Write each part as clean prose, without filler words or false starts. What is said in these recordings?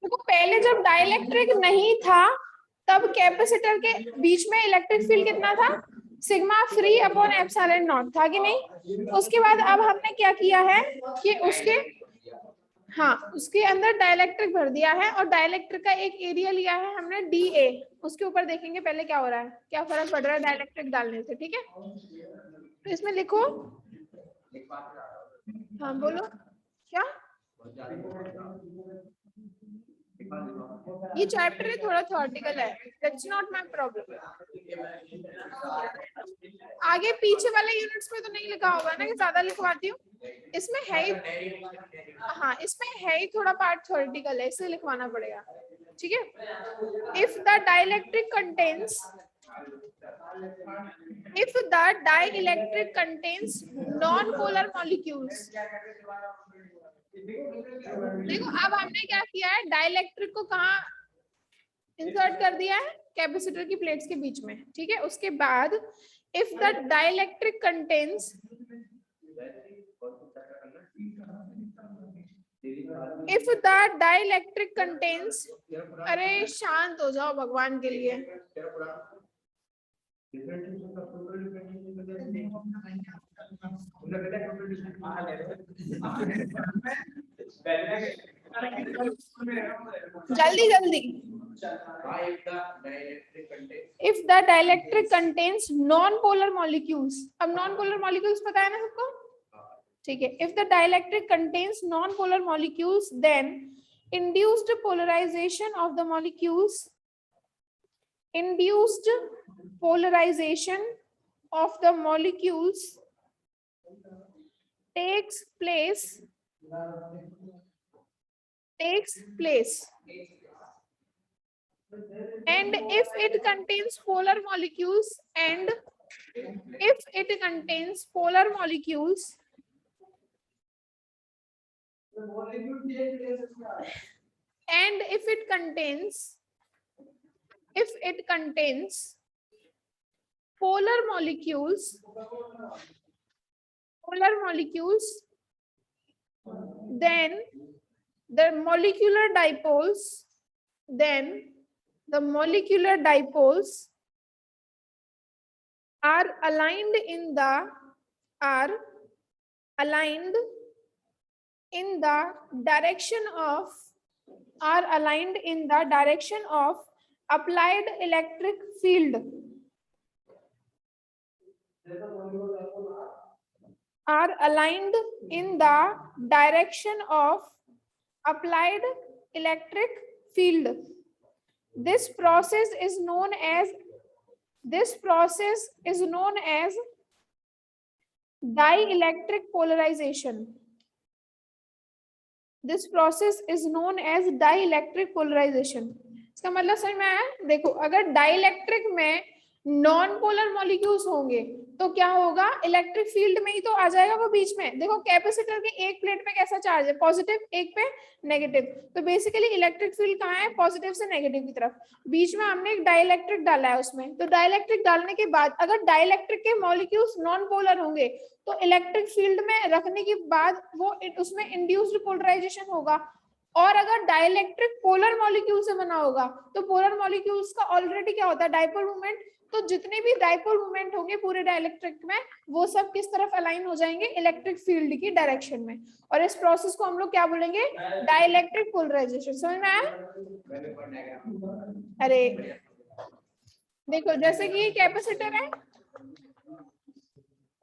देखो पहले जब डाइलेक्ट्रिक नहीं था तब कैपेसिटर के बीच में इलेक्ट्रिक फील्ड कितना था, sigma free upon epsilon naught था कि नहीं। उसके बाद अब हमने क्या किया है कि उसके अंदर डाइलेक्ट्रिक भर दिया है और डाइलेक्ट्रिक का एक एरिया लिया है हमने DA। उसके ऊपर देखेंगे पहले क्या हो रहा है, क्या फर्क पड़ रहा है डाइलेक्ट्रिक डालने से, ठीक है। तो इसमें लिखो, हाँ बोलो क्या, ये चैप्टर है थोड़ा थ्योरेटिकल है, दैट्स नॉट माय प्रॉब्लम। आगे पीछे वाले यूनिट्स में तो नहीं लिखा होगा ना कि ज्यादा लिखवाती हूँ, इसमें है ही, हाँ इसमें है ही थोड़ा पार्ट थ्योरेटिकल है, इसे लिखवाना पड़ेगा, ठीक है। If the dielectric contains non-polar molecules, देखो अब हमने क्या किया है, डाइलेक्ट्रिक को कहाँ इंसर्ट कर दिया है, कैपेसिटर की प्लेट्स के बीच में, ठीक है। उसके बाद इफ द डाइलेक्ट्रिक कंटेन्स अरे शांत हो जाओ भगवान के लिए, जल्दी जल्दी। If the dielectric contains non polar molecules, अब नॉन पोलर मॉलिक्यूल्स पता है ना सबको, ठीक है। If the dielectric contains non polar molecules then induced polarization of the molecules takes place and if it contains polar molecules and if it contains polar molecules and if it contains polar molecules then the molecular dipoles are aligned in the direction of applied electric field This process is known as dielectric polarization. इसका मतलब समझ में आया। देखो अगर dielectric में non polar molecules होंगे तो क्या होगा, इलेक्ट्रिक फील्ड में ही तो आ जाएगा वो बीच में। देखो कैपेसिटर के एक प्लेट पे कैसा चार्ज है, पॉजिटिव, एक पे नेगेटिव, तो बेसिकली इलेक्ट्रिक फील्ड कहाँ है, पॉजिटिव से नेगेटिव की तरफ। बीच में हमने एक डाइलेक्ट्रिक डाला है उसमें, तो डाइलेक्ट्रिक डालने के बाद अगर डाइलेक्ट्रिक के मॉलिक्यूल्स नॉन पोलर होंगे तो इलेक्ट्रिक फील्ड में रखने के बाद वो उसमें इंड्यूस्ड पोलराइजेशन होगा। और अगर डाइलेक्ट्रिक पोलर मॉलिक्यूल से बना होगा तो पोलर मॉलिक्यूल्स का ऑलरेडी क्या होता है, डाइपोल मोमेंट, तो जितने भी डाइपोल मोमेंट होंगे पूरे डाइलेक्ट्रिक में वो सब किस तरफ अलाइन हो जाएंगे, इलेक्ट्रिक फील्ड की डायरेक्शन में। और इस प्रोसेस को हम लोग क्या बोलेंगे, डाइलेक्ट्रिक पोलराइजेशन। समझ में आया? अरे देखो जैसे कि कैपेसिटर है,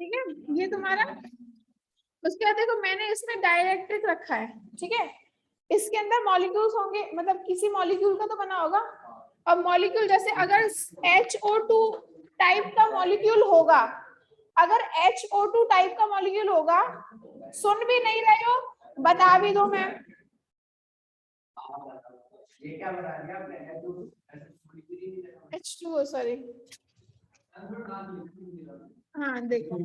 ठीक है, ये तुम्हारा, उसके बाद देखो मैंने इसमें डाइलेक्ट्रिक रखा है, ठीक है, इसके अंदर मॉलिक्यूल्स होंगे, मतलब किसी मॉलिक्यूल का तो बना होगा। अब मॉलिक्यूल जैसे अगर HO2 टाइप का मॉलिक्यूल होगा, अगर HO2 टाइप का मॉलिक्यूल होगा, सुन भी नहीं रहे हो, बता भी दो मैं, H2O सॉरी, हाँ देखो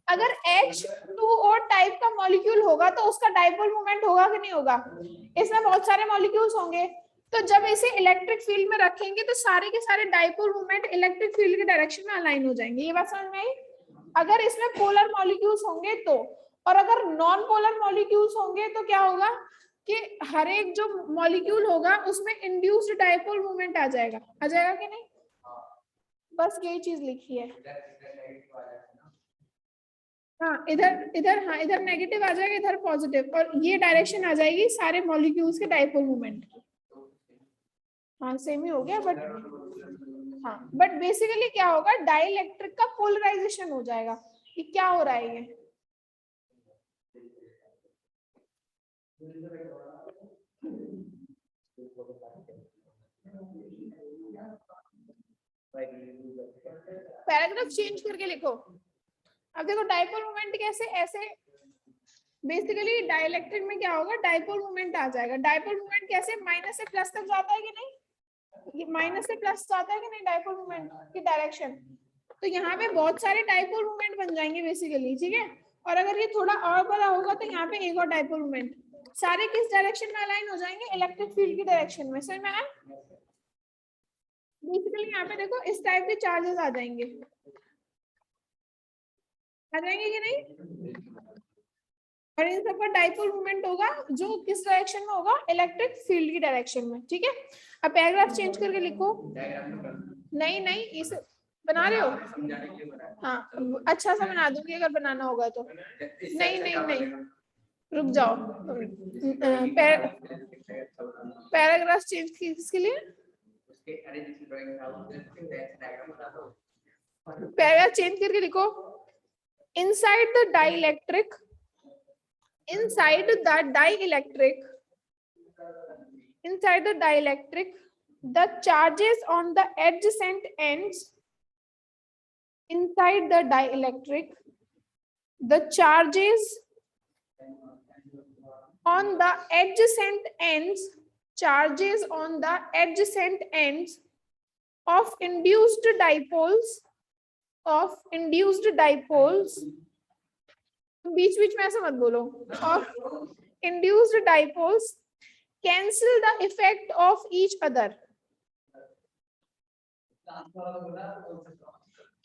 अगर H2O टाइप का मॉलिक्यूल होगा तो उसका डाइपोल मोमेंट होगा कि नहीं होगा, इसमें बहुत सारे मॉलिक्यूल्स होंगे, तो जब इसे इलेक्ट्रिक फील्ड में रखेंगे तो सारे के सारे डाइपोल मोमेंट इलेक्ट्रिक फील्ड के डायरेक्शन में अलाइन हो जाएंगे। ये बात समझ में आई? अगर इसमें पोलर मॉलिक्यूल्स होंगे तो, और अगर नॉन पोलर मॉलिक्यूल्स होंगे तो क्या होगा कि हर एक जो मॉलिक्यूल होगा उसमें इंड्यूस्ड डाइपोल मोमेंट आ जाएगा कि नहीं? बस यही चीज लिखी है। हाँ इधर इधर, हाँ इधर नेगेटिव आ जाएगा, इधर पॉजिटिव, और ये डायरेक्शन आ जाएगी सारे मॉलिक्यूल्स के डाइपोल मोमेंट की। हाँ सेम ही हो गया, बट हाँ बट बेसिकली क्या होगा, डाइलेक्ट्रिक का पोलराइजेशन हो जाएगा। कि क्या हो रहा है ये, पैराग्राफ चेंज करके लिखो। अब देखो डाइपोल मोमेंट कैसे, ऐसे बेसिकली डाइलेक्ट्रिक में क्या होगा, डाइपोल मोमेंट आ जाएगा। डाइपोल मोमेंट कैसे, माइनस से प्लस तक जाता है कि नहीं, ये माइनस से प्लस जाता है कि नहीं डाइपोल मोमेंट की डायरेक्शन। तो यहाँ पे बहुत सारे डाइपोल मोमेंट बन जाएंगे बेसिकली, ठीक है। और अगर ये थोड़ा और बड़ा होगा तो यहाँ पे एक और डाइपोल मोमेंट, सारे किस डायरेक्शन में अलाइन हो जाएंगे, इलेक्ट्रिक फील्ड की डायरेक्शन में। समझ में आया? बेसिकली यहाँ पे देखो इस टाइप के चार्जेस आ जाएंगे कि नहीं, और इन सबका डाइपोल मोमेंट होगा जो किस डायरेक्शन में होगा, इलेक्ट्रिक फील्ड की डायरेक्शन में, ठीक है। अब पैराग्राफ चेंज करके लिखो। नहीं नहीं, इस बना रहे हो, हाँ अच्छा सा बना दूंगी अगर बनाना होगा तो। नहीं नहीं नहीं, रुक जाओ। पैराग्राफ चेंज किसके लिए, पैराग्राफ चेंज करके लिखो। Inside the dielectric, inside the dielectric, inside the dielectric, the charges on the adjacent ends, inside the dielectric, the charges on the adjacent ends, charges on the adjacent ends of induced dipoles, बीच बीच में ऐसा मत बोलो, of induced dipoles cancel the effect of each other,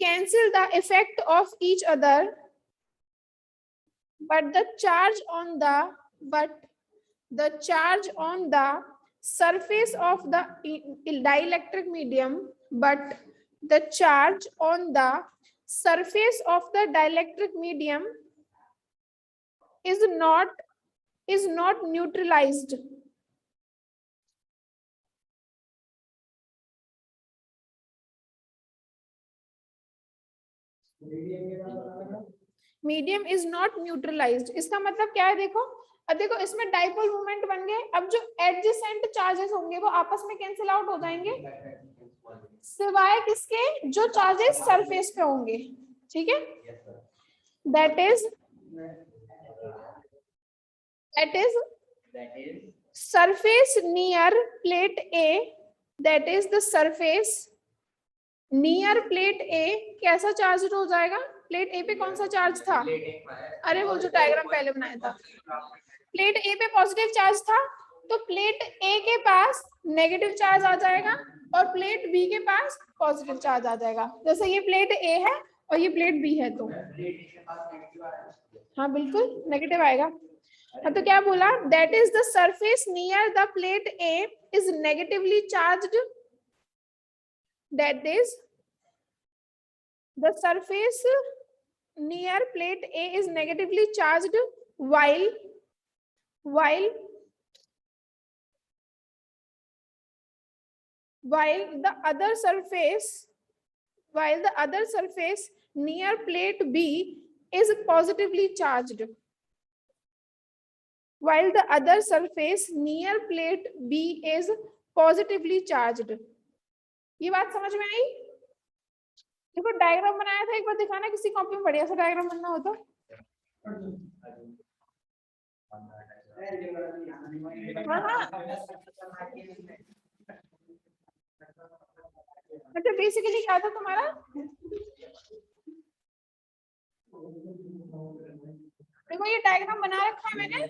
cancel the effect of each other, but the charge on the surface of the dielectric medium, but the charge on the surface of the dielectric medium is not neutralized. Medium is not neutralised, इसका मतलब क्या है देखो। अब देखो इसमें dipole moment बन गए, अब जो एडजेसेंट चार्जेस होंगे वो आपस में कैंसिल आउट हो जाएंगे, सिवाय किसके, जो चार्जेस सरफेस पे होंगे, ठीक है। That is surface near plate A, that is the surface near plate A कैसा चार्ज हो जाएगा, प्लेट ए पे कौन सा चार्ज था, अरे वो जो डायग्राम पहले बनाया था, प्लेट ए पे पॉजिटिव चार्ज था, तो प्लेट ए के पास नेगेटिव चार्ज आ जाएगा और प्लेट बी के पास पॉजिटिव चार्ज आ जाएगा। जैसे ये प्लेट ए है और ये प्लेट बी है, तो हाँ बिल्कुल नेगेटिव आएगा। अब तो क्या बोला, that is the surface near the plate A is negatively charged, that is the surface near plate A is negatively charged while the other surface near plate B is positively charged, while the other surface near plate B is positively charged। ये बात समझ में आई? देखो diagram बनाया था, एक बार दिखाना किसी कॉपी में बढ़िया सा डायग्राम बनना हो तो। अच्छा बेसिकली क्या था तुम्हारा, देखो ये डायग्राम बना रखा है मैंने,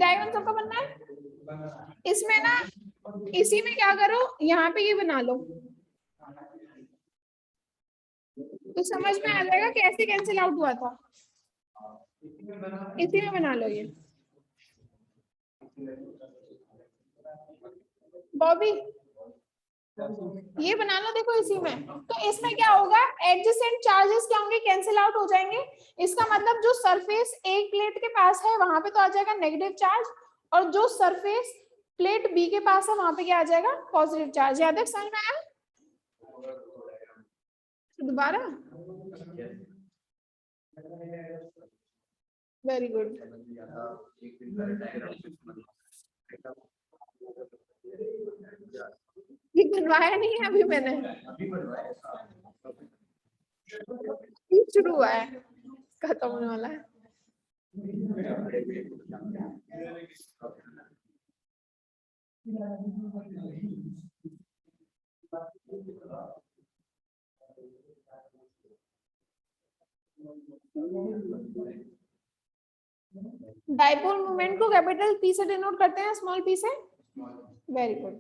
डायग्राम सबका बनना है। इसमें ना इसी में क्या करो, यहाँ पे ये बना लो तो समझ में आ जाएगा कैसे कैंसिल आउट हुआ था। इसी में बना लो ये बॉबी, ये बना लो। देखो इसी में, तो इसमें क्या होगा, एडजेसेंट चार्जेस क्या होंगे, कैंसिल आउट हो जाएंगे। इसका मतलब जो सरफेस एक प्लेट के पास है वहां पे तो आ जाएगा नेगेटिव चार्ज, और जो सरफेस प्लेट बी के पास है वहां पे क्या आ जाएगा, पॉजिटिव चार्ज। याद है, समझ में आया? दोबारा, वेरी गुड। ये बनवाया नहीं है अभी मैंने, शुरू हुआ है, खत्म होने वाला है। डाइपोल मोमेंट को कैपिटल पी से डिनोट करते हैं, स्मॉल पी से। Very good.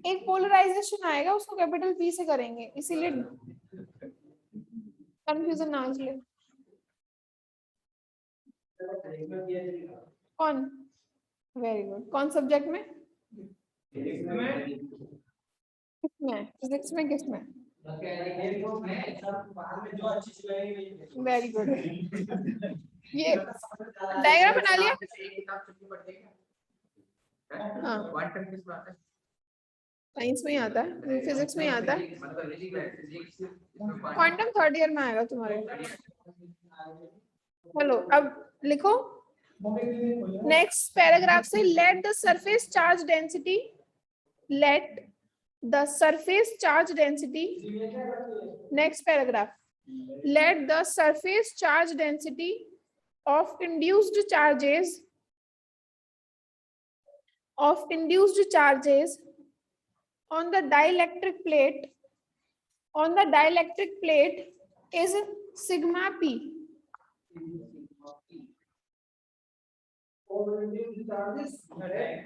एक पोलराइजेशन आएगा उसको कैपिटल पी से करेंगे, इसीलिए कंफ्यूजन ना इसलिए। कौन? Very good. कौन सब्जेक्ट में? किसमें? फिजिक्स में? किसमें? Very good. ये डायग्राम बना लिया? हाँ, साइंस में ही आता है, फिजिक्स में ही आता है। क्वांटम थर्ड ईयर में आएगा तुम्हारे। चलो अब लिखो नेक्स्ट पैराग्राफ से, let the surface charge density, let the surface charge density, next paragraph, let the surface charge density of induced charges on the dielectric plate is sigma p.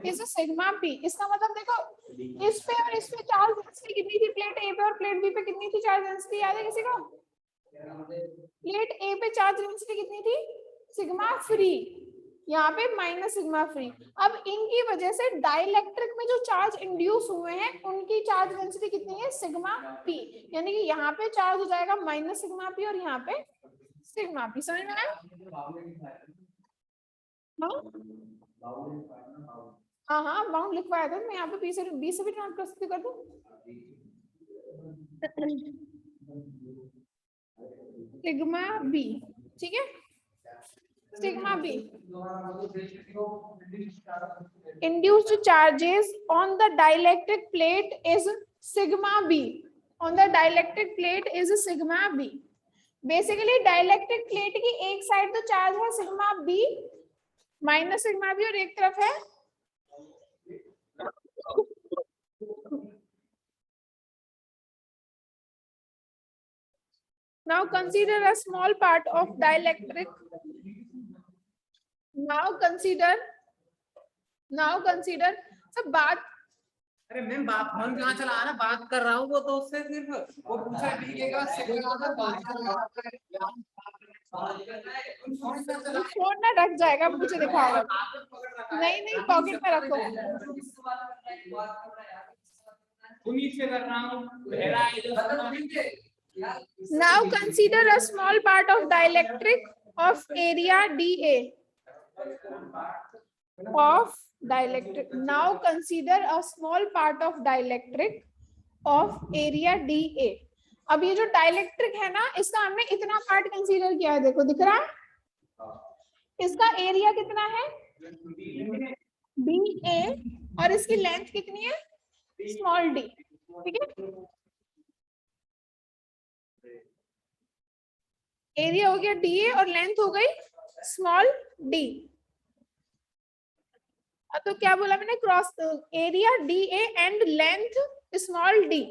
is a sigma p। इसका मतलब देखो, इस पे और इस पे charge density कितनी थी, प्लेट ए पे और प्लेट बी पे कितनी थी चार्ज डेंसिटी, याद है किसी को? प्लेट ए पे चार्ज डेंसिटी कितनी थी, सिग्मा फ्री, यहाँ पे माइनस सिग्मा फ्री। अब इनकी वजह से डाइलेक्ट्रिक में जो चार्ज इंड्यूस हुए हैं उनकी चार्ज डेंसिटी कितनी है, सिग्मा पी। यानी कि यहाँ पे चार्ज हो जाएगा माइनस सिग्मा पी और यहाँ पे सिग्मा पी। समझ में आया? हाँ हाँ, बाउंड लिखवाया था मैं, यहाँ पे बी से भी नोट कर सकती, कर दूं? सिग्मा बी, ठीक है, sigma B. Induced charges on the dielectric plate is sigma b. On the dielectric plate is sigma b. Basically dielectric plate की एक साइड तो चार्ज है sigma B minus sigma B, और एक तरफ है now consider a small part of dielectric. Now consider सब बात। अरे मैम बात फोन कहाँ चला ना, बात कर रहा हूँ, वो तो उससे सिर्फ वो पूछा टीकेगा फोन ना रख जाएगा, मुझे दिखाओ। नहीं नहीं, पॉकेट में रखो। Now consider a small part of dielectric of area dA. Of dielectric. Now consider a small part of dielectric of area dA. अब ये जो डाइलेक्ट्रिक है ना, इसका हमने इतना पार्ट कंसीडर किया है, देखो दिख रहा है। इसका एरिया कितना है, dA, और इसकी लेंथ कितनी है, स्मॉल d, ठीक है। एरिया हो गया dA और लेंथ हो गई स्मॉल d। तो क्या बोला मैंने, cross area dA and length small d,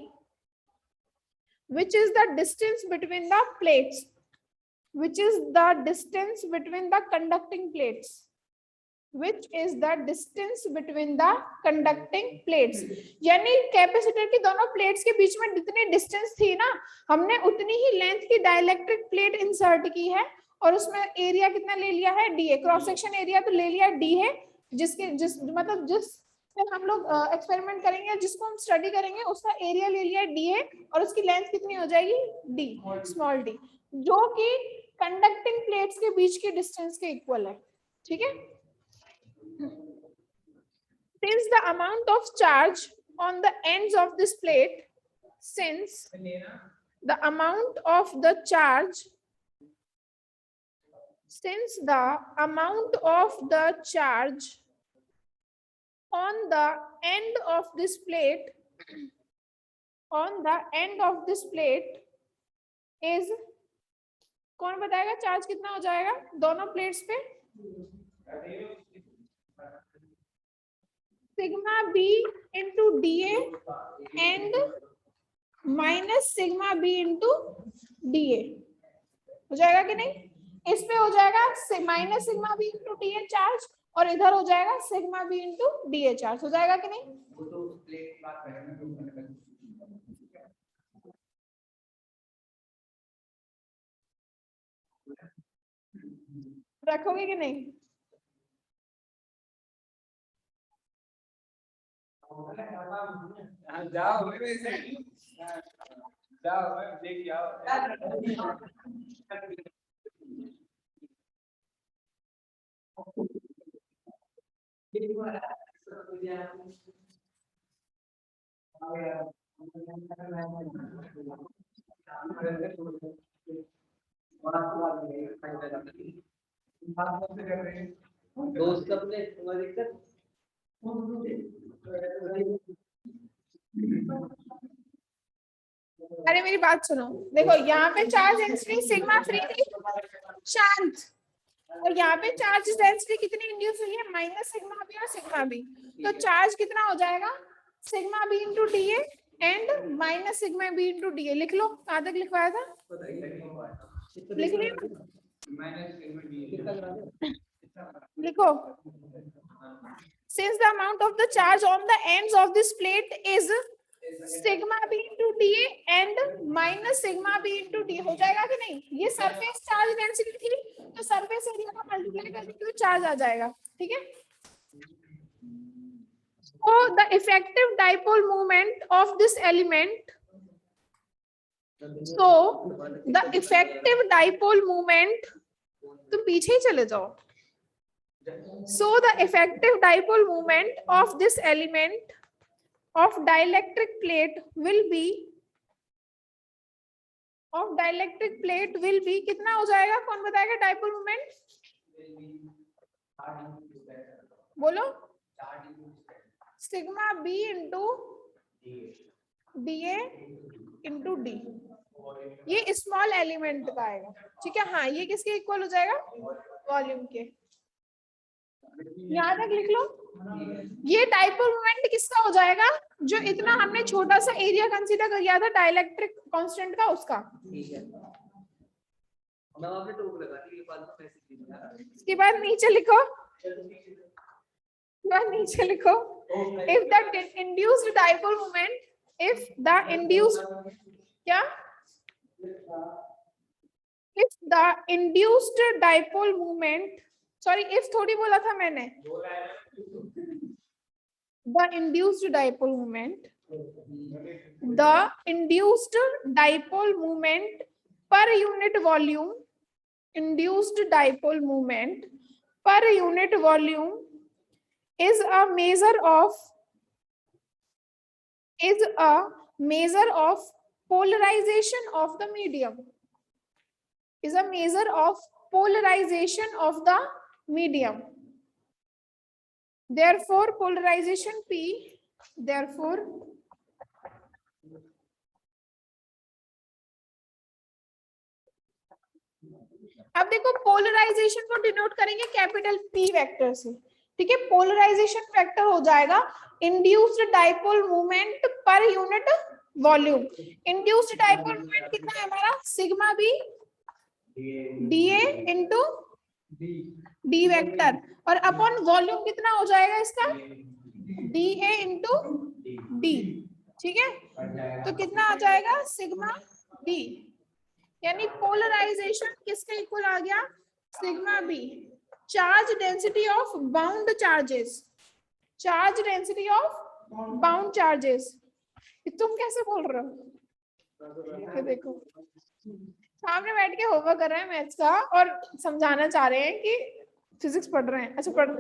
which is the distance between the plates, which is the distance between the conducting plates, which is the distance between the conducting plates। यानी capacitor की दोनों plates के बीच में जितनी distance थी ना, हमने उतनी ही लेंथ की डाइलेक्ट्रिक प्लेट इंसर्ट की है और उसमें एरिया कितना ले लिया है, डी है। क्रॉस सेक्शन एरिया तो ले लिया डी है, जिस हम लोग एक्सपेरिमेंट करेंगे, जिसको हम स्टडी करेंगे, उसका एरिया ले लिया डी है और उसकी लेंथ कितनी हो जाएगी, डी, स्मॉल डी, जो कि कंडक्टिंग प्लेट्स के बीच की डिस्टेंस के इक्वल है। ठीक है। Since the amount of charge on the ends of this plate, since the amount of the charge on the end of this plate is, कौन बताएगा चार्ज कितना हो जाएगा दोनों प्लेट्स पे, sigma B into D and minus sigma B into D हो जाएगा कि नहीं। इस पे हो जाएगा minus sigma B into D charge और इधर हो जाएगा sigma B into D charge, हो जाएगा कि नहीं। रखोगे कि नहीं। जाओ देखिए आओ। दोस्त अपने तुम्हारी दिक्कत। अरे मेरी बात सुनो, देखो यहाँ पे चार्ज डेंसिटी सिग्मा फ्री थी शांत, और यहाँ पे चार्ज डेंसिटी कितनी इंड्यूस हुई है, माइनस सिग्मा बी और सिग्मा बी। तो चार्ज कितना हो जाएगा, sigma B into D and minus sigma B into D. लिख लो, कहाँ तक लिखवाया था, लिख लिया, लिखो। Since the amount of the charge on the ends of this plate is sigma b into dA and minus sigma b into d, हो जाएगा कि नहीं। ये सरफेस चार्ज डेंसिटी थी, तो सरफेस एरिया का मल्टीप्लाई करके तो चार्ज आ जाएगा। ठीक है। So the effective dipole moment of this element, so the effective dipole moment, तुम पीछे ही चले जाओ। So the effective dipole moment of this element of dielectric plate will be कितना हो जाएगा, कौन बताएगा डाइपोल मोमेंट, बोलो। Sigma B into D into D, ये स्मॉल एलिमेंट का आएगा। ठीक है। हाँ, ये किसके इक्वल हो जाएगा, वॉल्यूम के। यहाँ तक लिख लो। ये डाइपोल मोमेंट किसका हो जाएगा, जो इतना हमने छोटा सा एरिया कंसीडर किया था डाइलेक्ट्रिक कांस्टेंट का, उसका। इसके बाद नीचे लिखो, if the induced dipole moment, if the induced dipole moment, sorry, if थोड़ी बोला था मैंने, the induced dipole moment per unit volume, induced dipole moment per unit volume is a measure of polarization of the medium, is a measure of polarization of the medium. Therefore polarization P, therefore अब देखो polarisation को denote करेंगे capital P vector से। ठीक है। Polarisation vector हो जाएगा induced dipole moment per unit volume. Induced dipole moment कितना है हमारा, sigma B DA into D vector, और अपॉन वॉल्यूम कितना हो जाएगा इसका, DA इंटू डी। ठीक है, तो कितना आ जाएगा सिग्मा बी, यानी पोलराइजेशन किसके इक्वल आ गया, sigma B. Charge density of bound charges, charge density of bound charges, तुम कैसे बोल रहे हो, देखो सामने बैठ के होमवर्क कर रहे हैं मैथ्स का और समझाना चाह रहे हैं कि फिजिक्स पढ़ रहे हैं। अच्छा पढ़,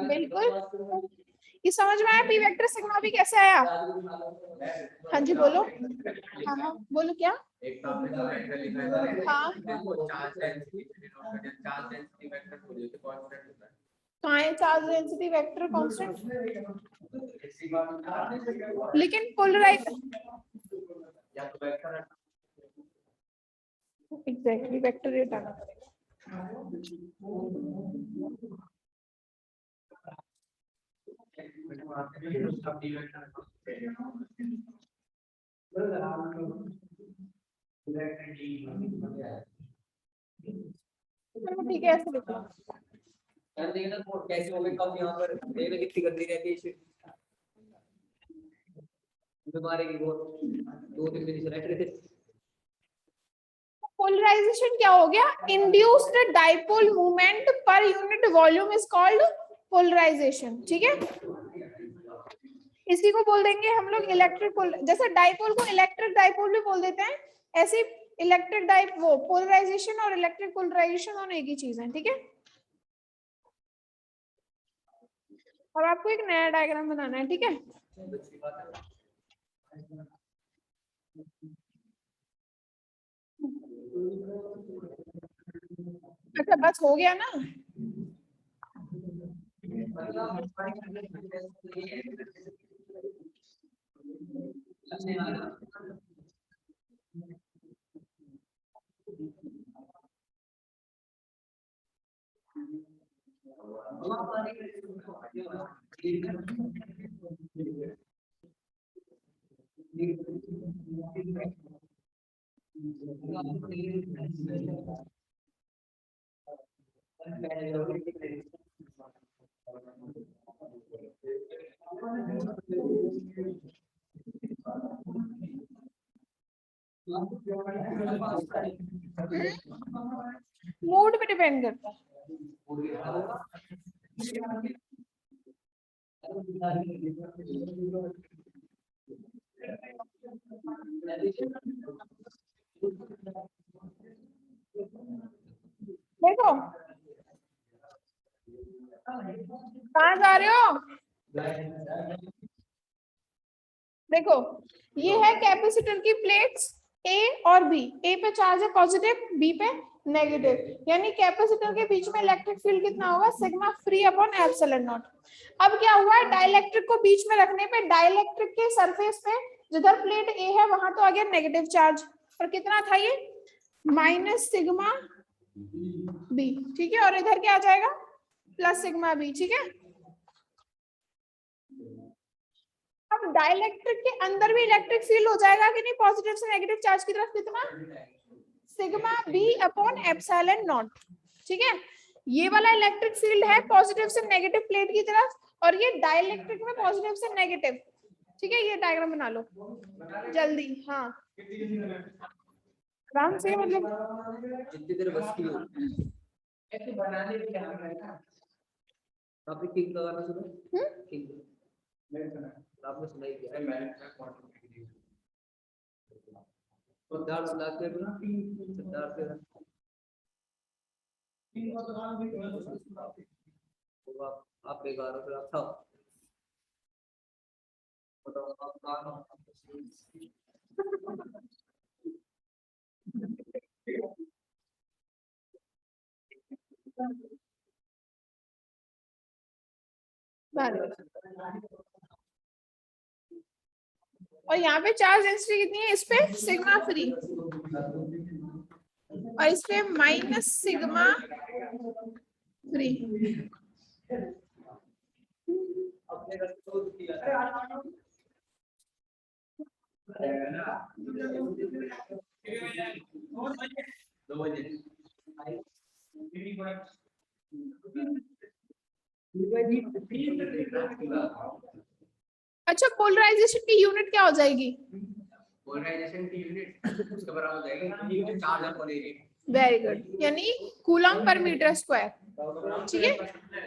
बिल्कुल ये समझ में आया, पी वेक्टर सिग्मा भी कैसे आया। हाँ जी बोलो, हाँ हाँ बोलो क्या। एक तो आपने जो वेक्टर लिखा है हाँ चार्ज डेंसिटी वेक्टर कांस्टेंट होता है। कहाँ है चार्ज डेंसिटी वेक्टर कांस्टेंट, लेकिन पोलराइज या तो वेक्टर एग्जैक्टली वेक्टर रेट आना पड़ेगा। ठीक है ऐसे लिखो, कैसे हो गए कब यहाँ पर देखना कितनी गंदी रहती है बीमारी की वो 2-3 दिन से रह रहे थे। पोलराइजेशन क्या हो गया, induced dipole movement per unit volume is called polarization. ठीक है, इसी को बोल देंगे हम लोग इलेक्ट्रिक, जैसे डाइपोल को इलेक्ट्रिक डाइपोल भी बोल देते हैं, ऐसे इलेक्ट्रिक डाइप वो पोलराइजेशन और इलेक्ट्रिक पोलराइजेशन दोनों एक ही चीज है। ठीक है, और आपको एक नया डायग्राम बनाना है। ठीक है, अच्छा बस हो गया ना। मूड पे डिपेंड करता है। देखो कहाँ जा रहे हो, देखो ये है कैपेसिटर की प्लेट्स ए और बी, ए पे चार्ज है पॉजिटिव, बी पे नेगेटिव, यानी कैपेसिटर के बीच में इलेक्ट्रिक फील्ड कितना होगा, sigma free upon epsilon not. अब क्या हुआ, डाइलेक्ट्रिक को बीच में रखने पे डाइलेक्ट्रिक के सरफेस पे जिधर प्लेट ए है वहां तो आ गया नेगेटिव चार्ज, और कितना था ये माइनस सिग्मा बी। ठीक है, और इधर क्या आ जाएगा प्लस सिग्मा बी। ठीक है, अब डाइलेक्ट्रिक के अंदर भी इलेक्ट्रिक फील्ड हो जाएगा कि नहीं, पॉजिटिव से नेगेटिव चार्ज की तरफ कितना sigma B upon epsilon naught. ठीक है, ये वाला इलेक्ट्रिक फील्ड है पॉजिटिव से नेगेटिव प्लेट की तरफ, और ये डाइलेक्ट्रिक में पॉजिटिव से नेगेटिव। ठीक है, ये डायग्राम बना लो जल्दी। हाँ आराम से, मतलब जितनी देर बस की हो ऐसे बनाने के आपने किंग लगाना सुना, किंग आपने सुना ही क्या, मैंने सरदार सुना के सरदार से आप बेकार हो, फिर आप था बताओ आप कहाँ और यहाँ पे चार्ज डेंसिटी कितनी है, इस पे सिग्मा फ्री और इस पे माइनस सिग्मा फ्री। अच्छा, पोलराइजेशन की यूनिट क्या हो जाएगी? पोलराइजेशन की यूनिट उसके बराबर हो जाएगी charge upon area. Very good, यानी कूलम पर मीटर स्क्वायर। ठीक है,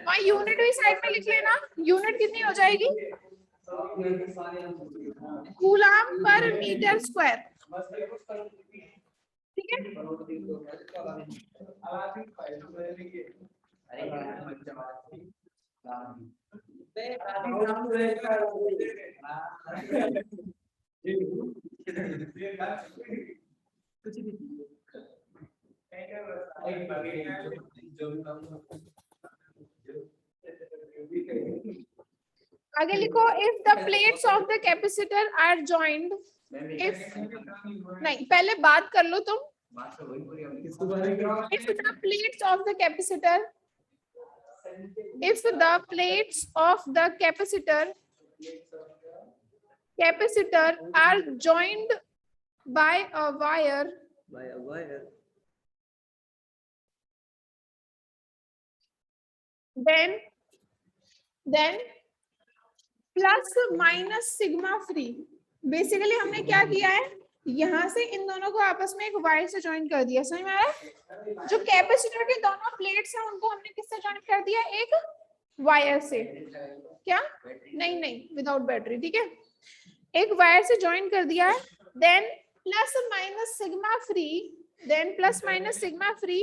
वहाँ यूनिट भी साइड में लिख लेना। यूनिट कितनी हो जाएगी? Coulomb per metre square. ठीक है, आगे लिखो, if the plates of the capacitor are joined, if नहीं, पहले बात कर लो तुम। If the plates of the capacitor, if the plates of the capacitor are joined by a wire, then plus minus sigma free। Basically हमने क्या किया है, यहाँ से इन दोनों को आपस में एक वायर से ज्वाइन कर दिया। समझ में आ रहा है? जो कैपेसिटर के दोनों प्लेट्स हैं उनको हमने किससे ज्वाइन कर दिया? एक वायर से। क्या? नहीं नहीं, विदाउट बैटरी। ठीक है, एक वायर से ज्वाइन कर दिया है। Then plus minus sigma free, then plus minus sigma free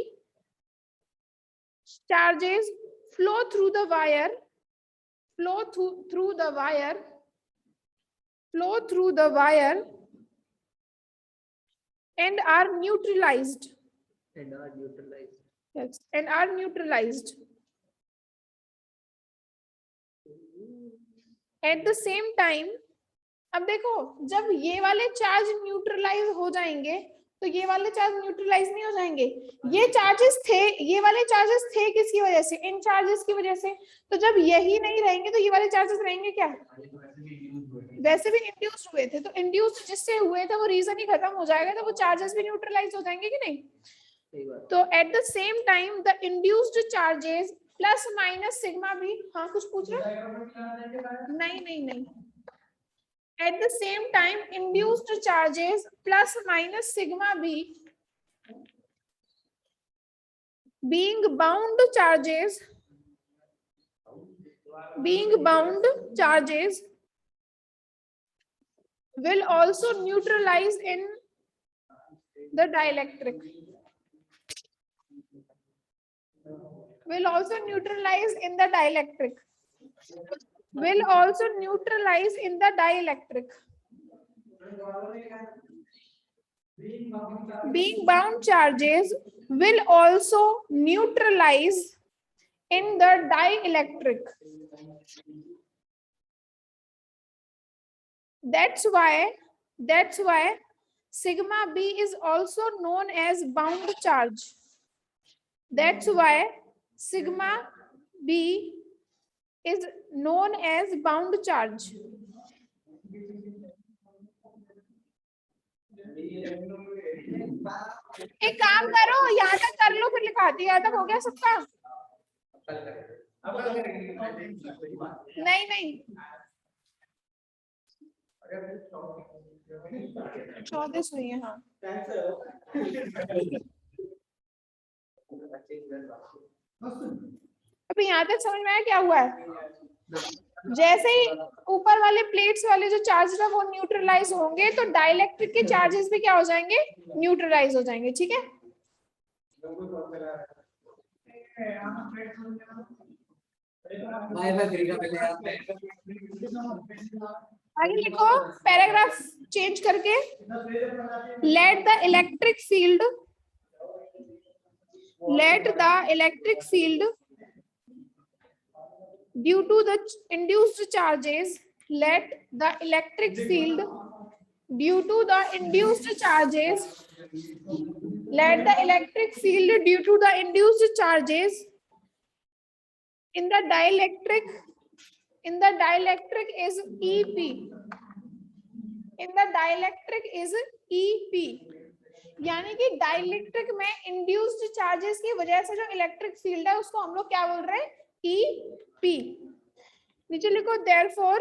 charges flow through the wire, flow through the wire and are neutralized. Yes, and are neutralized. At the same time, अब देखो, जब ये वाले charge neutralise हो जाएंगे तो ये वाले चार्ज न्यूट्रलाइज नहीं हो जाएंगे। ये चार्जेस थे, ये वाले चार्जेस थे किसकी वजह से? इन चार्जेस की वजह से। तो जब यही नहीं रहेंगे तो ये वाले चार्जेस रहेंगे क्या? वैसे भी इंड्यूस हुए थे, तो इंड्यूस जिससे हुए थे वो रीजन ही खत्म हो जाएगा, तो वो चार्जेस भी न्यूट्रलाइज हो जाएंगे कि नहीं? तो at the same time the induced charges plus minus sigma भी। हाँ, कुछ पूछ रहे? नहीं नहीं नहीं, at the same time induced charges plus minus sigma b being bound charges will also neutralize in the dielectric, will also neutralize in the dielectric, being bound charges will also neutralize in the dielectric. That's why sigma b is also known as bound charge. That's why sigma b is known as bound charge. एक काम करो, यहाँ तक कर लो फिर लिखाती। यहाँ तक हो गया सबका? नहीं नहीं, 14 हुई है। हाँ, अभी यहाँ तक समझ में आया क्या हुआ है? जैसे ही ऊपर वाले प्लेट्स वाले जो चार्ज है वो न्यूट्रलाइज होंगे तो डाइलेक्ट्रिक के चार्जेस भी क्या हो जाएंगे? न्यूट्रलाइज हो जाएंगे। ठीक है, आगे लिखो पैराग्राफ चेंज करके, let the electric field due to the induced charges, let the electric field due to the induced charges in the in the dielectric is EP. In the dielectric is EP. यानी कि dielectric में induced charges की वजह से जो electric field है उसको हम लोग क्या बोल रहे हैं? EP. नीचे लिखो therefore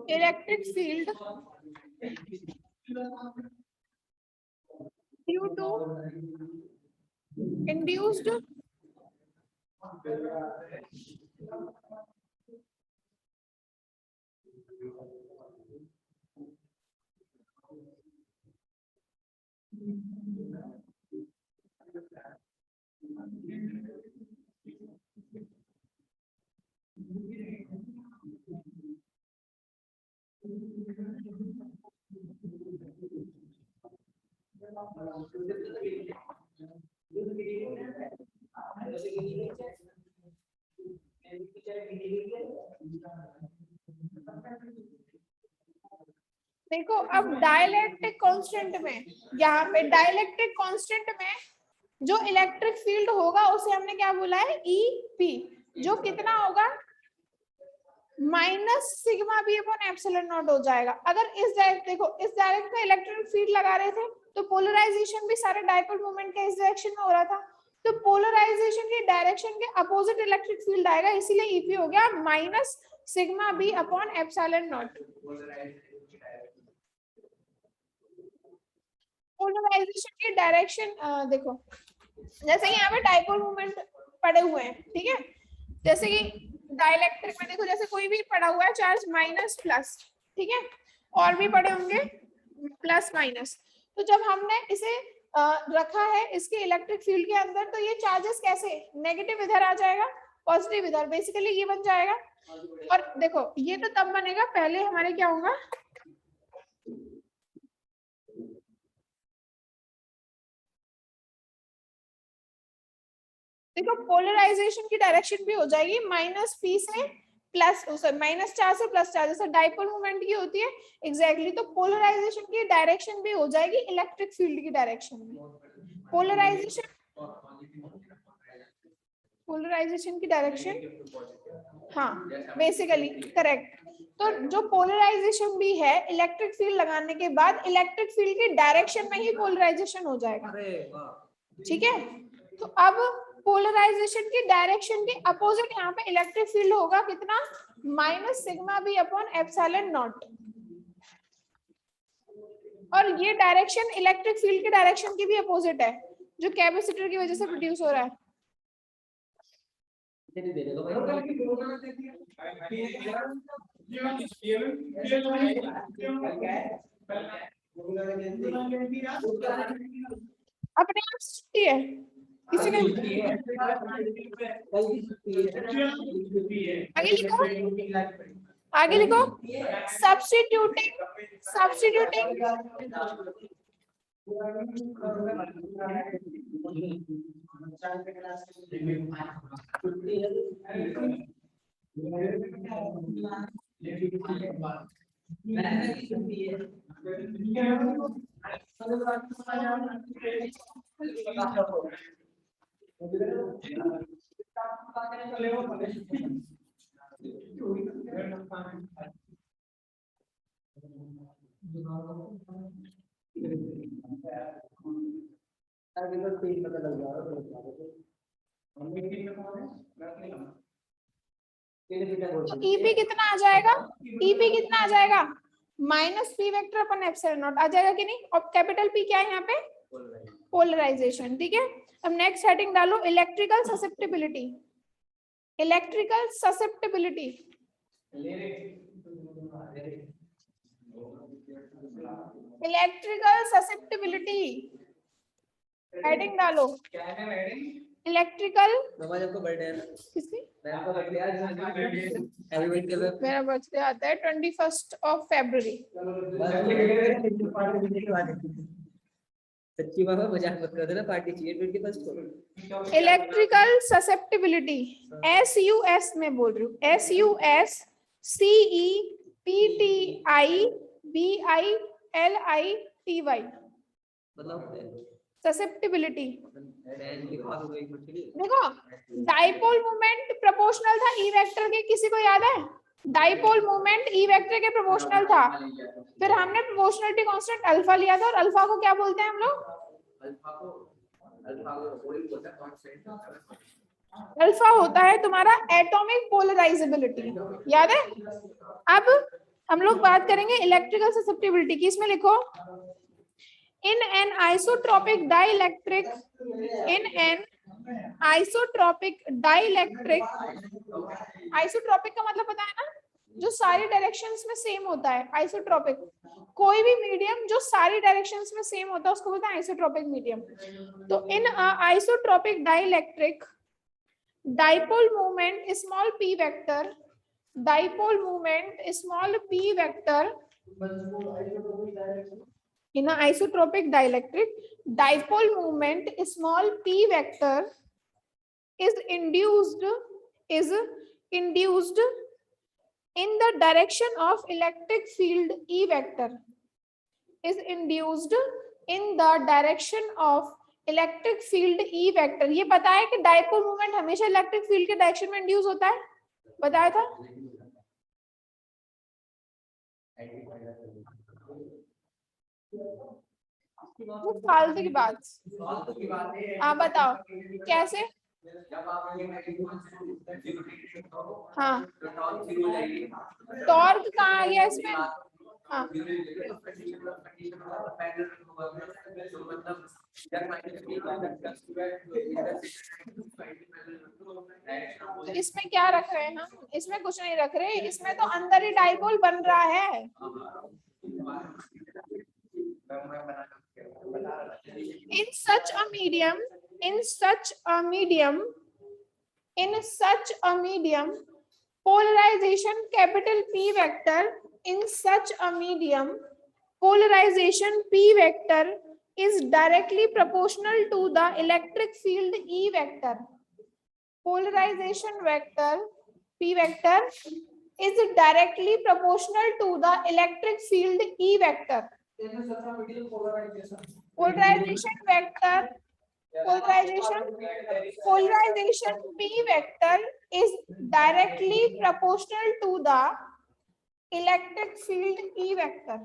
electric field due to induced देखो अब डाइलेक्ट्रिक कांस्टेंट में, यहाँ पे डाइलेक्ट्रिक कांस्टेंट में जो इलेक्ट्रिक फील्ड होगा उसे हमने क्या बोला है? EP, जो कितना होगा? Minus sigma B upon epsilon naught हो जाएगा। अगर इस डायरेक्ट, देखो इस डायरेक्ट में इलेक्ट्रिक फील्ड लगा रहे थे तो पोलराइजेशन भी सारे डाइपोल मोमेंट के इस डायरेक्शन में हो रहा था, तो पोलराइजेशन की डायरेक्शन के अपोजिट इलेक्ट्रिक फील्ड आएगा, इसीलिए EP हो गया minus sigma B upon epsilon naught. Polarization की डायरेक्शन देखो, जैसे कि यहाँ पे डाइपोल मोमेंट पड़े हुए हैं, ठीक है, जैसे कि डाइलेक्ट्रिक में देखो जैसे कोई भी पड़ा हुआ है चार्ज माइनस प्लस, ठीक है, और भी पड़े होंगे प्लस माइनस, तो जब हमने इसे रखा है इसके इलेक्ट्रिक फील्ड के अंदर तो ये चार्जेस कैसे, नेगेटिव इधर आ जाएगा, पॉजिटिव इधर, बेसिकली ये बन जाएगा। और देखो ये तो तब बनेगा पहले हमारे क्या होगा, देखो पोलराइजेशन की डायरेक्शन भी हो जाएगी माइनस P से प्लस, माइनस चार्ज से प्लस चार्ज, जैसे डाइपोल मोमेंट की होती है एग्जैक्टली, तो पोलराइजेशन की डायरेक्शन भी हो जाएगी इलेक्ट्रिक फील्ड की डायरेक्शन में। पोलराइजेशन की डायरेक्शन, हाँ बेसिकली करेक्ट। तो जो पोलराइजेशन भी है इलेक्ट्रिक फील्ड लगाने के बाद इलेक्ट्रिक फील्ड की डायरेक्शन में ही पोलराइजेशन हो जाएगा, ठीक है। तो अब पोलराइजेशन की डायरेक्शन के अपोजिट यहाँ पे इलेक्ट्रिक फील्ड होगा कितना, minus sigma B upon epsilon naught, और ये डायरेक्शन इलेक्ट्रिक फील्ड के डायरेक्शन की भी अपोजिट है जो कैपेसिटर की वजह से प्रोड्यूस हो रहा है। अपने आप छुट्टी है किसी ने, आगे लिखो सब्स्टिट्यूटिंग EP कितना आ जाएगा, EP कितना आ जाएगा, माइनस P वेक्टर अपन एप्सिलॉन नॉट आ जाएगा कि नहीं। और कैपिटल P क्या है यहाँ पे, पोलराइजेशन, ठीक है। अब नेक्स्ट हेडिंग डालो electrical susceptibility, electrical susceptibility, electrical susceptibility heading डालो, इलेक्ट्रिकल, किसकी, मेरा बर्थडे आता है 21 February। सच्ची बाबा मजाक मत कर देना, पार्टी चाहिए 21 को। इलेक्ट्रिकल ससेप्टिबिलिटी, SUS में बोल रही हूँ, SUSCEPTIBILITY, मतलब susceptibility. Then because of it, देखो डाइपोल मोमेंट प्रोपोर्शनल था ई वेक्टर के, किसी को याद है? डाइपोल मोमेंट ई वेक्टर के प्रोपोर्शनल था, फिर हमने प्रोपोर्शनलिटी कांस्टेंट अल्फा लिया था, और अल्फा को क्या बोलते हैं हम लोग? अल्फा होता है तुम्हारा एटॉमिक पोलराइजेबिलिटी, याद है? अब हम लोग बात करेंगे इलेक्ट्रिकल ससेप्टिबिलिटी की। इसमें लिखो in an isotropic dielectric, in an isotropic dielectric, isotropic का मतलब पता है ना, जो सारी डायरेक्शंस में सेम होता है, आइसोट्रोपिक। कोई भी मीडियम जो सारी डायरेक्शंस में सेम होता है उसको बोलते हैं आइसोट्रोपिक मीडियम। तो in isotropic dielectric, dipole moment small p vector, dipole moment small p vector, in an isotropic dielectric, dipole moment small p vector is induced in the direction of electric field E vector, is induced in the direction of electric field E vector। ये पता है कि dipole moment हमेशा electric field के direction में induce होता है, बताया था? वो फालतू की बात। आप बताओ कैसे? हाँ, टॉर्क कहाँ आ गया इसमें? हाँ, इसमें क्या रख रहे हैं हम? इसमें कुछ नहीं रख रहे, इसमें तो अंदर ही डाइपोल बन रहा है। In such a medium, polarization capital P vector, in such a medium, polarization P vector is directly proportional to the electric field E vector. Polarization vector P vector is directly proportional to the electric field E vector. Polarization P vector is directly proportional to the electric field E vector.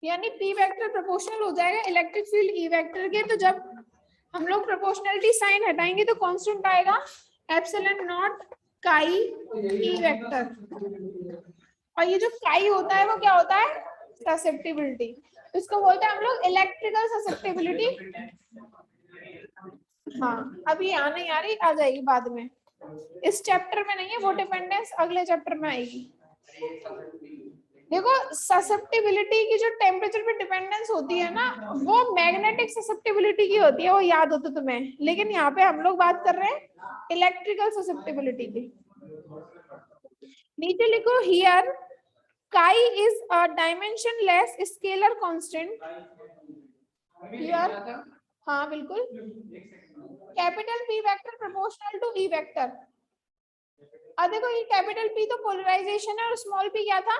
यानी P vector proportional हो जाएगा electric field E vector के। तो जब हम लोग proportionality sign हटाएंगे तो कांस्टेंट आएगा एप्सिलॉन नॉट काई E वेक्टर, और ये जो काई होता है वो क्या होता है? ससेप्टिबिलिटी। इसको बोलते हैं हम लोग इलेक्ट्रिकल ससेप्टिबिलिटी। हाँ, अभी यहाँ नहीं आ रही, आ जाएगी बाद में, इस चैप्टर में नहीं है वो, डिपेंडेंस अगले चैप्टर में आएगी। देखो ससेप्टिबिलिटी की जो टेम्परेचर पे डिपेंडेंस होती है ना, वो मैग्नेटिक ससेप्टिबिलिटी की होती है, वो याद होता तुम्हें। लेकिन यहाँ पे हम लोग बात कर रहे हैं इलेक्ट्रिकल ससेप्टिबिलिटी की। नीचे लिखो here chi is a dimensionless scalar constant here। हाँ बिल्कुल, capital P vector proportional to E vector. अब देखो ये कैपिटल P तो पोलराइजेशन है और स्मॉल p क्या था?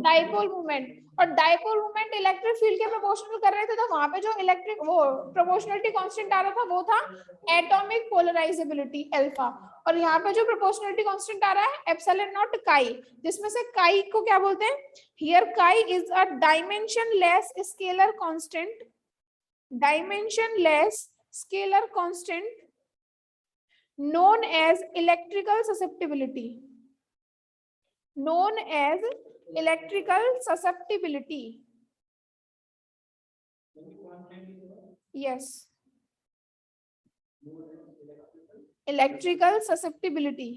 डाइपोल मूवमेंट, और डाइपोल मूवमेंट इलेक्ट्रिक फील्ड के प्रोपोर्शनल कर रहे थे, तो वहां पे जो इलेक्ट्रिक वो प्रोपोर्शनलिटी कांस्टेंट आ रहा था वो था एटॉमिक पोलराइजेबिलिटी अल्फा, और यहाँ पे जो प्रोपोर्शनलिटी कांस्टेंट आ रहा है एप्सिलॉन नॉट काई, जिसमें से काई को क्या बोलते हैं? हियर काई is a dimensionless scalar constant, dimensionless scalar constant known as electrical susceptibility, known as electrical susceptibility। yes, electrical susceptibility।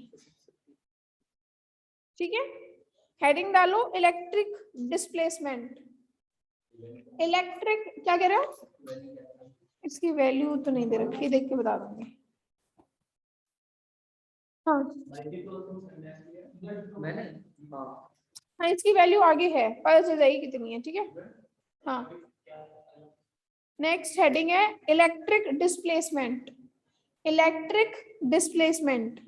ठीक है, हेडिंग डालो इलेक्ट्रिक डिस्प्लेसमेंट। इलेक्ट्रिक क्या कह रहे हो? इसकी वैल्यू तो नहीं दे रखी, देख के बता दूंगी। हाँ मैंने हाँ, इसकी वैल्यू आगे है, पता चल जाएगी कितनी है। ठीक है, हाँ। नेक्स्ट हेडिंग है electric displacement. Electric displacement,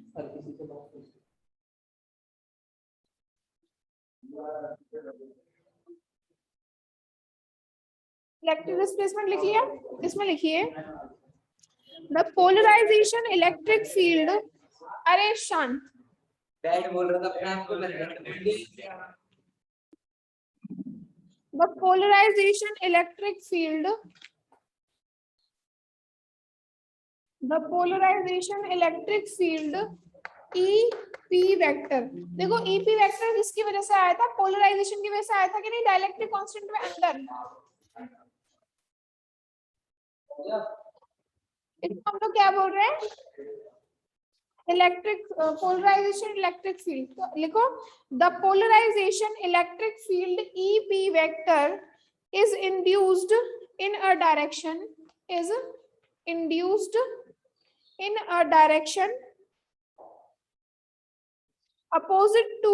electric displacement लिख लिया, इसमें लिखिए द पोलराइजेशन इलेक्ट्रिक फील्ड, अरे शांत, डैड बोल रहा था अपने आप को मैंने the polarisation electric field, the polarisation electric field E P vector. देखो ई पी वेक्टर किसकी वजह से आया था, पोलराइजेशन की वजह से आया था कि नहीं, डाइलेक्ट्रिक कांस्टेंट में अंदर, इसको हम लोग क्या बोल रहे हैं, इलेक्ट्रिक पोलराइजेशन इलेक्ट्रिक फील्ड। तो लिखो the polarisation electric field E P vector is induced in a direction, is induced in a direction opposite to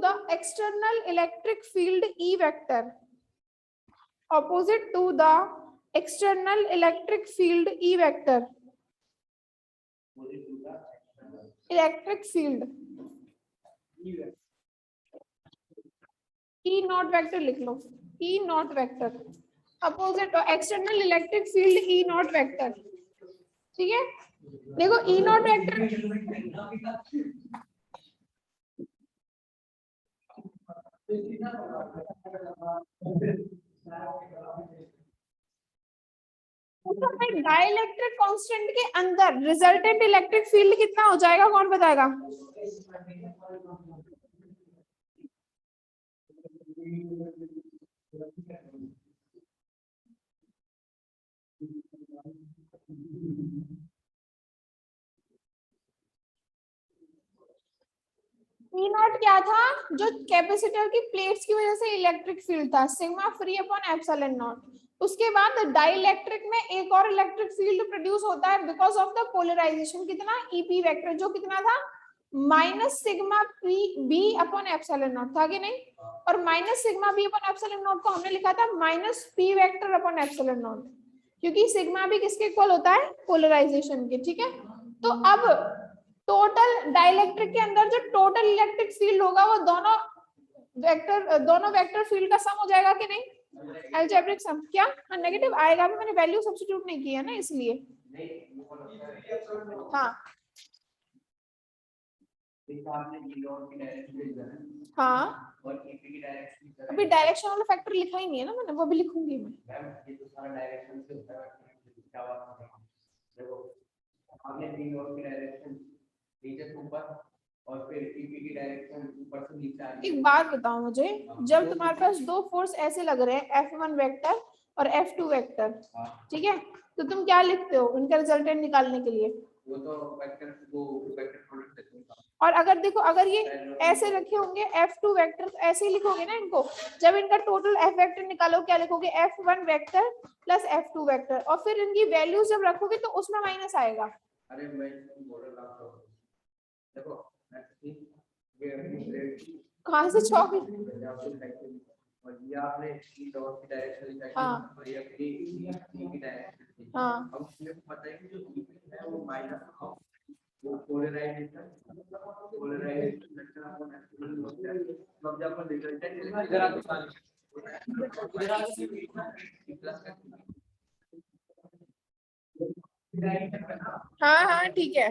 the external electric field E vector, opposite to the external electric field E vector, electric field E naught vector लिख लो, E naught vector opposite external electric field E naught vector, ठीक है। देखो E naught vector dielectric constant के अंदर resultant electric field कितना हो जाएगा, कौन बताएगा? E नॉट क्या था, जो कैपेसिटर की प्लेट्स की वजह से इलेक्ट्रिक फील्ड था, sigma free upon epsilon not. उसके बाद डाइलेक्ट्रिक में एक और इलेक्ट्रिक फील्ड प्रोड्यूस होता है बिकॉज ऑफ द पोलराइजेशन, कितना, ईपी वेक्टर, जो कितना था, minus sigma B upon epsilon naught था कि नहीं, और minus sigma B upon epsilon naught को हमने लिखा था minus P vector upon epsilon naught, क्योंकि सिग्मा भी किसके इक्वल होता है, पोलराइजेशन के, ठीक है। तो अब टोटल डाइलेक्ट्रिक के अंदर जो टोटल इलेक्ट्रिक फील्ड होगा वो दोनों वेक्टर फील्ड का सम हो जाएगा कि नहीं, अलजेब्रिक सम। क्या नेगेटिव आएगा भी, मैंने वैल्यू सब्स्टिट्यूट नहीं किया ना इसलिए। हाँ हाँ, अभी डायरेक्शन वाला फैक्टर लिखा ही नहीं है ना मैंने, वो भी लिखूंगी मैं। और फिर ईपी की डायरेक्शन ऊपर से नीचे आ रही है। एक बात बताओ मुझे, जब तुम्हारे पास दो फोर्स ऐसे लग रहे हैं F1 वेक्टर और F2 वेक्टर, ठीक है, तो तुम क्या लिखते हो इनका रिजल्टेंट निकालने के लिए? वो तो वेक्टर प्रोडक्ट देते हैं। और अगर देखो, अगर ये ऐसे रखे होंगे F2 वेक्टर, तो ऐसे ही लिखोगे ना इनको। जब इनका टोटल F वेक्टर निकालो, क्या लिखोगे, F1 vector plus F2 vector, और फिर इनकी वैल्यूज जब रखोगे तो उसमें माइनस आएगा। अरे मैं बोल रहा हूं, देखो कहां से चौक, और ये आपने ई डॉट की डायरेक्शन लिखा है और ये अपनी ई की डायरेक्शन। हाँ, अब इसमें पता है कि जो ई है वो माइनस वो पोलराइजेशन वेक्टर अपॉन एप्सिलॉन होता है। तो अब जब अपन रिजल्टेंट इधर हाँ हाँ ठीक है।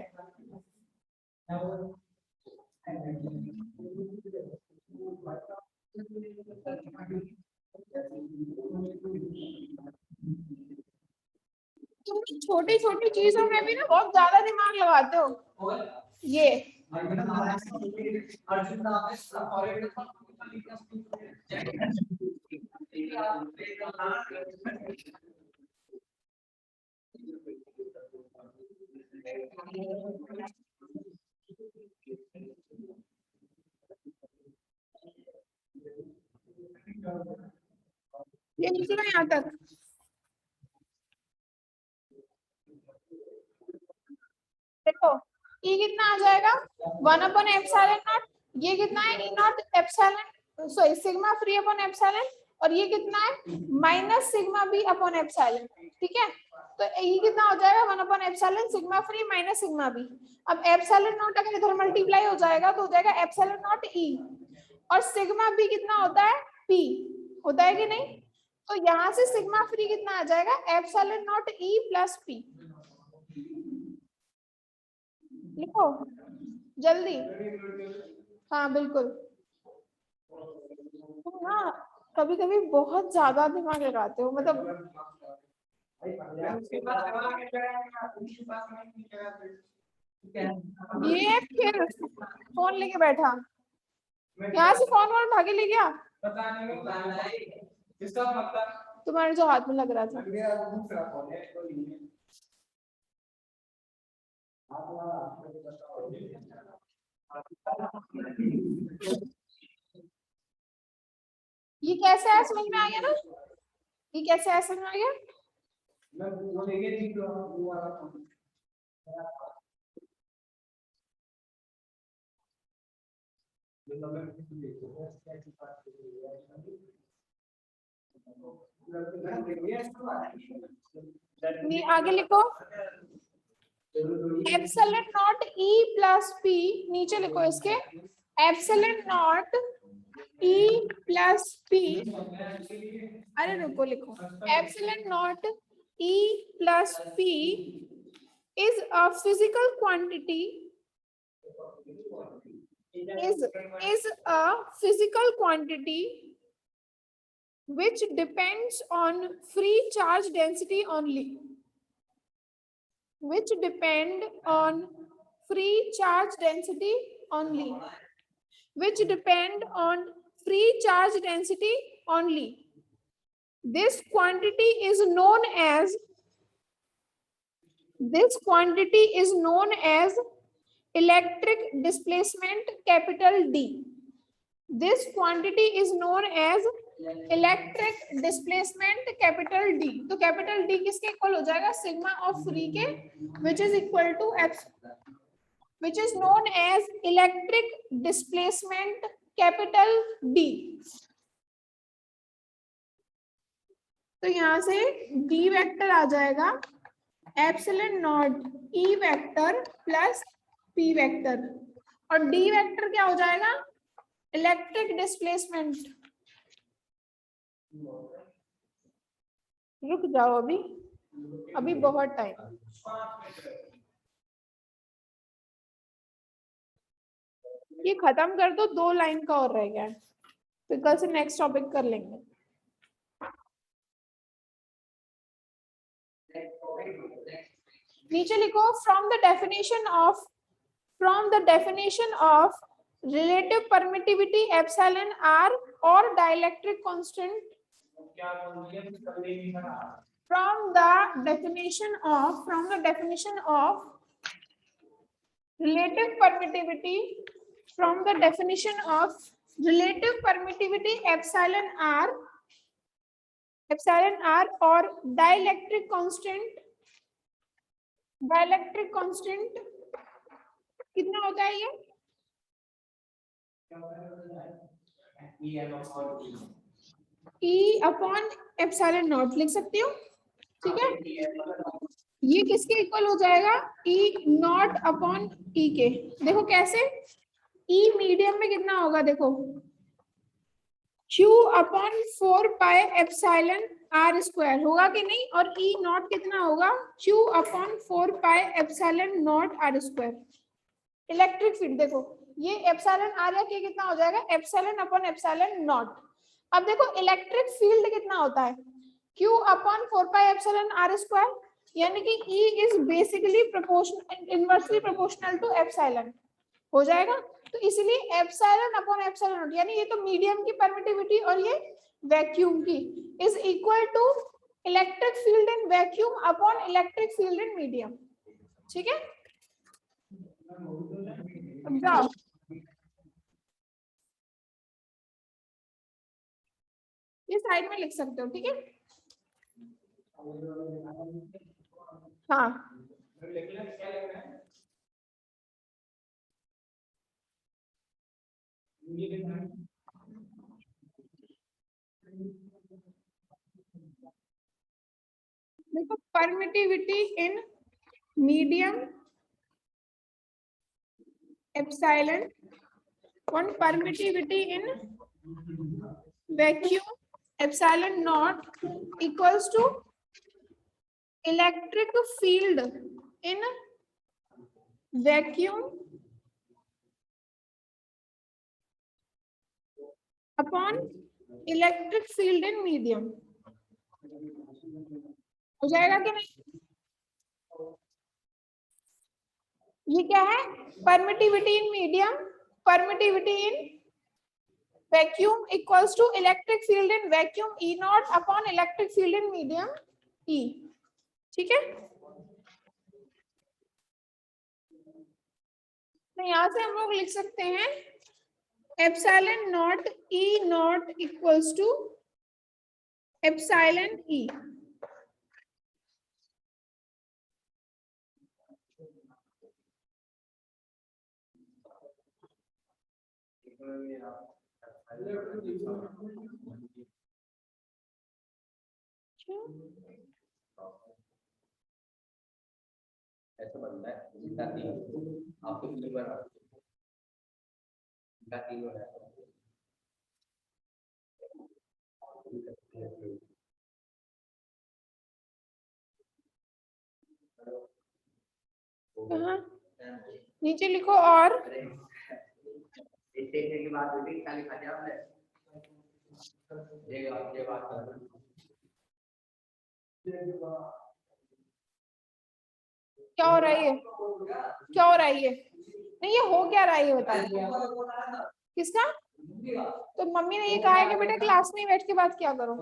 तुम छोटी छोटी चीजों में भी ना बहुत ज्यादा दिमाग लगाते हो। ये लिख लो यहाँ तक। देखो E कितना आ जाएगा, 1 अपॉन एप्सिलॉन नॉट, ये कितना है, E nought epsilon, sorry sigma free upon epsilon, और ये कितना है, minus sigma B upon epsilon, ठीक है। तो E कितना हो जाएगा 1/एप्सिलॉन sigma free minus sigma B. अब एप्सिलॉन नॉट अगर इधर मल्टीप्लाई हो जाएगा तो हो जाएगा एप्सिलॉन नॉट E, और सिग्मा बी कितना होता है P, होता है कि नहीं? तो यहाँ से सिग्मा फ्री कितना आ जाएगा epsilon not E plus P। लिखो जल्दी। हाँ बिल्कुल। तुम ना कभी कभी बहुत ज्यादा दिमाग लगाते हो, मतलब ये फिर फोन लेके बैठा, यहाँ से फोन वोन उठा के ले गया, तुम्हारे जो हाथ में लग रहा था। ये कैसे है समझ में आ गया ना? ये कैसे है समझ में आ गया? नहीं आगे लिखो epsilon not E plus P, नीचे लिखो इसके epsilon not E plus P, अरे रुको लिखो epsilon not E plus P is a physical quantity, is a physical quantity which depends on free charge density only, which depend on free charge density only, which depend on free charge density only. This quantity is known as, this quantity is known as electric displacement capital D. This quantity is known as electric displacement capital D. तो capital D किसके equal हो जाएगा sigma of free के, which is equal to which is known as electric displacement capital D. तो यहां से D vector आ जाएगा epsilon naught E vector plus P vector, और डी वेक्टर क्या हो जाएगा इलेक्ट्रिक डिस्प्लेसमेंट। रुक जाओ अभी, अभी बहुत टाइम। ये खत्म कर दो, 2 लाइन का और रह गया है, फिर कल से नेक्स्ट टॉपिक कर लेंगे। नीचे लिखो from the definition of relative permittivity epsilon r or dielectric constant, from the definition of relative permittivity, from the definition of relative permittivity epsilon r or dielectric constant कितना होता है ये E अपॉन एप्सिलॉन नॉट लिख सकती हो, ठीक है। ये किसके इक्वल हो जाएगा E नॉट अपॉन E के। देखो कैसे, E मीडियम में कितना होगा देखो Q upon 4 pi epsilon r square होगा कि नहीं, और E नॉट कितना होगा Q upon 4 pi epsilon not r square. Electric field देखो ये एप्सिलॉन r या k कितना हो जाएगा एप्सिलॉन अपॉन एप्सिलॉन नॉट। अब देखो इलेक्ट्रिक फील्ड कितना होता है Q upon 4 pi epsilon r square, यानी कि E is basically inversely proportional to epsilon हो जाएगा। तो इसलिए एप्सिलॉन अपॉन एप्सिलॉन नॉट, यानी ये तो मीडियम की परमिटिविटी और ये वैक्यूम की, is equal to electric field in vacuum upon electric field in medium, ठीक है। जाओ ये साइड में लिख सकते हो, ठीक है। हाँ देखो permittivity in medium epsilon, one permittivity in vacuum epsilon naught equals to electric field in vacuum upon electric field in medium। हो जाएगा कि नहीं? ये क्या है? Permittivity in medium, permittivity in vacuum equals to electric field in vacuum E naught upon electric field in medium E। ठीक है, तो यहां से हम लोग लिख सकते हैं epsilon not E naught equals to epsilon E। ऐसा बनता है इसका 3 आपको 3 बार इसका 3 हो जाएगा। कहाँ? नीचे लिखो और इस देखने की बात हुई थी खाली खा जाओ आपने ये बात कर क्या हो रहा है ये? क्या हो रहा है ये? नहीं, ये हो क्या रहा है ये बता दो। किसका? तो मम्मी ने ये कहा है कि बेटा क्लास में बैठ के बात क्या करो।